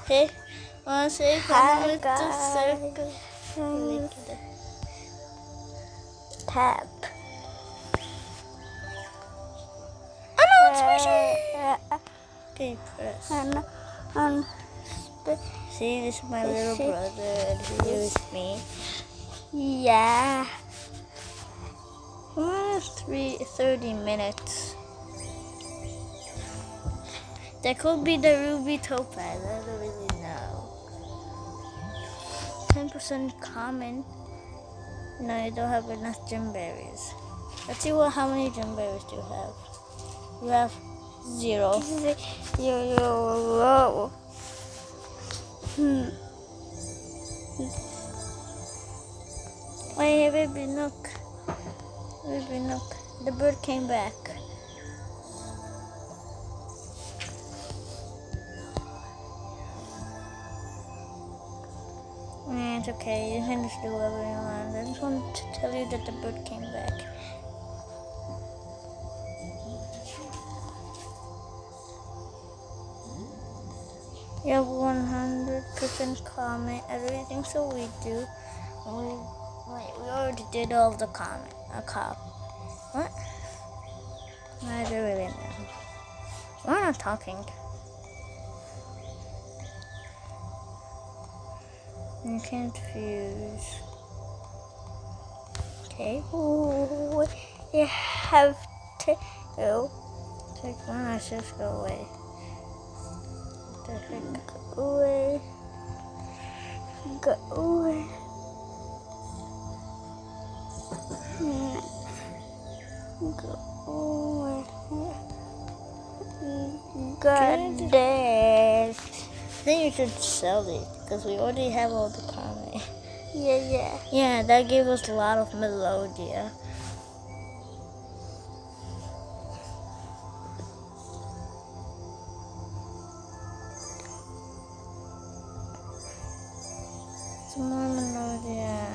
Okay, wanna say Hi, with the guys. circle? Tap. Oh no, it's squishy! Okay, press. And See, this is my little brother, and here is me. yeah. 30 minutes. That could be the ruby topaz. I don't really know. 10% common. No, you don't have enough gem berries. Let's see how many gem berries do you have. You have 0. Yo. Wait, baby, look. Baby, look. The bird came back. It's okay. You can just do whatever you want. I just wanted to tell you that the bird came back. You have 100% comment everything, so we do. We already did all the comment. What? I don't really know. We're not talking. You can't fuse. Okay. Ooh, you have to Take one, let's just go away. go away. Go away. Go away. God damn. Then you should sell it because we already have all the comment. Yeah. Yeah, that gave us a lot of Melodia. Some more Melodia.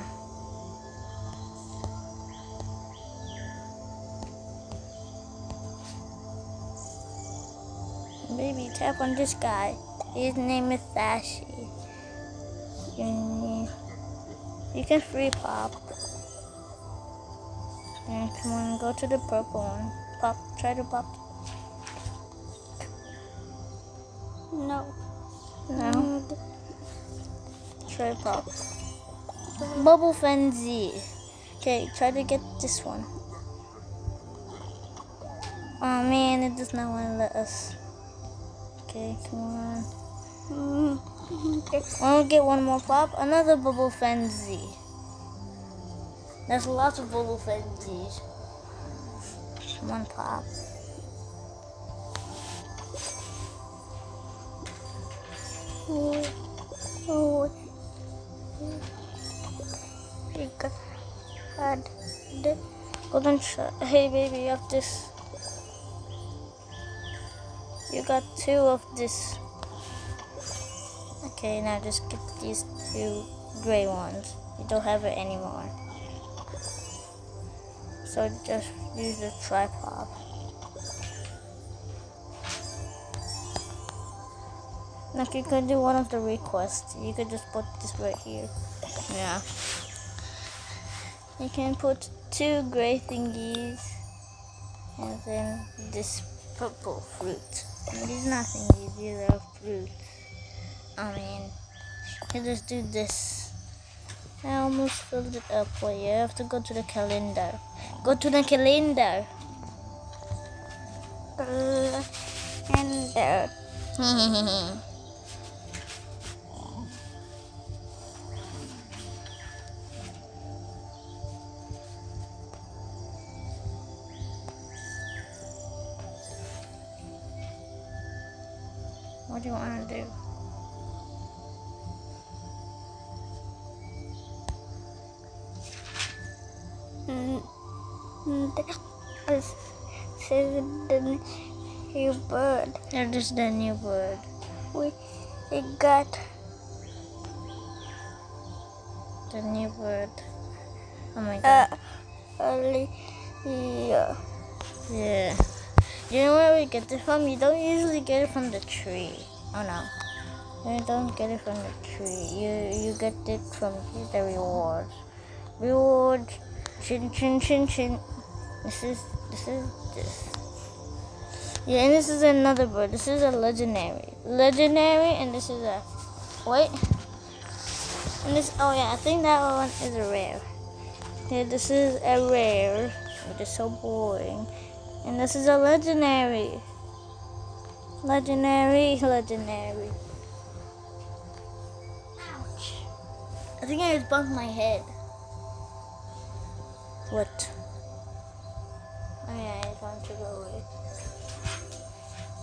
Baby, tap on this guy. His name is Thashi. You can free pop. And come on, go to the purple one. Pop, try to pop. No. Try pop. Bubble Frenzy. Okay, try to get this one. Oh man, it does not want to let us. Okay, come on. I'll get one more pop. Another Bubble Frenzy. There's lots of Bubble Frenzies. Come on, pop. Golden shot. Hey baby, you have this. You got 2 of this. Okay, now just get these 2 gray ones. You don't have it anymore. So just use the tripod. Like you could do one of the requests. You could just put this right here. Yeah. You can put 2 gray thingies and then this purple fruit. And these are not thingies, these are fruits. I mean, you just do this. I almost filled it up. Wait, you have to go to the calendar. Go to the calendar. What do you want to do? This is the new bird. That is the new bird. We got The new bird. Oh my god. yeah. Yeah. You know where we get this from? You don't usually get it from the tree. Oh no. You don't get it from the tree. You get it from the rewards. Rewards. Chin chin chin chin. This is this. Yeah, and this is another bird. This is a legendary. Legendary, and this is a wait. And this, oh yeah, I think that one is a rare. Yeah, this is a rare, which is so boring. And this is a legendary. Legendary. Ouch. I think I just bumped my head. What? Oh yeah, I want to go away.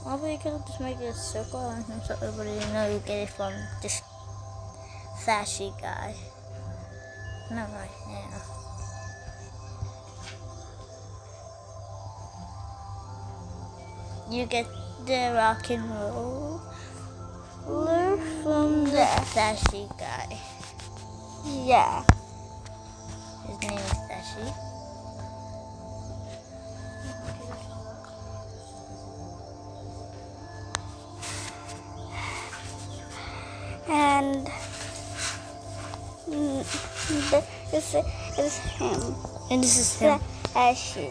Probably you could just make it a circle and so everybody know you get it from this fashy guy. Not right now. You get the rock and roller from the fashy guy. Yeah. His name is Fashy. And this is him. And this is him. Flashy.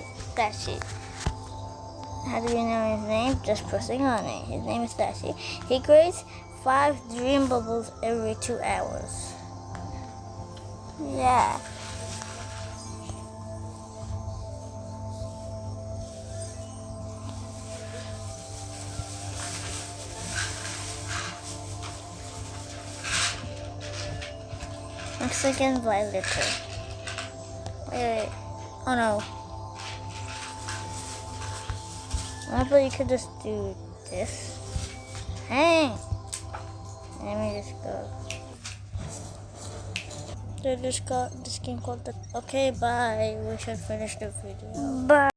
How do you know his name? Just pressing on it. His name is Flashy. He creates 5 dream bubbles every 2 hours. Yeah. Mexican violator. Wait. Oh no. Maybe you could just do this. Hey! Let me just go. They just got this game called the. Okay, bye. We should finish the video. But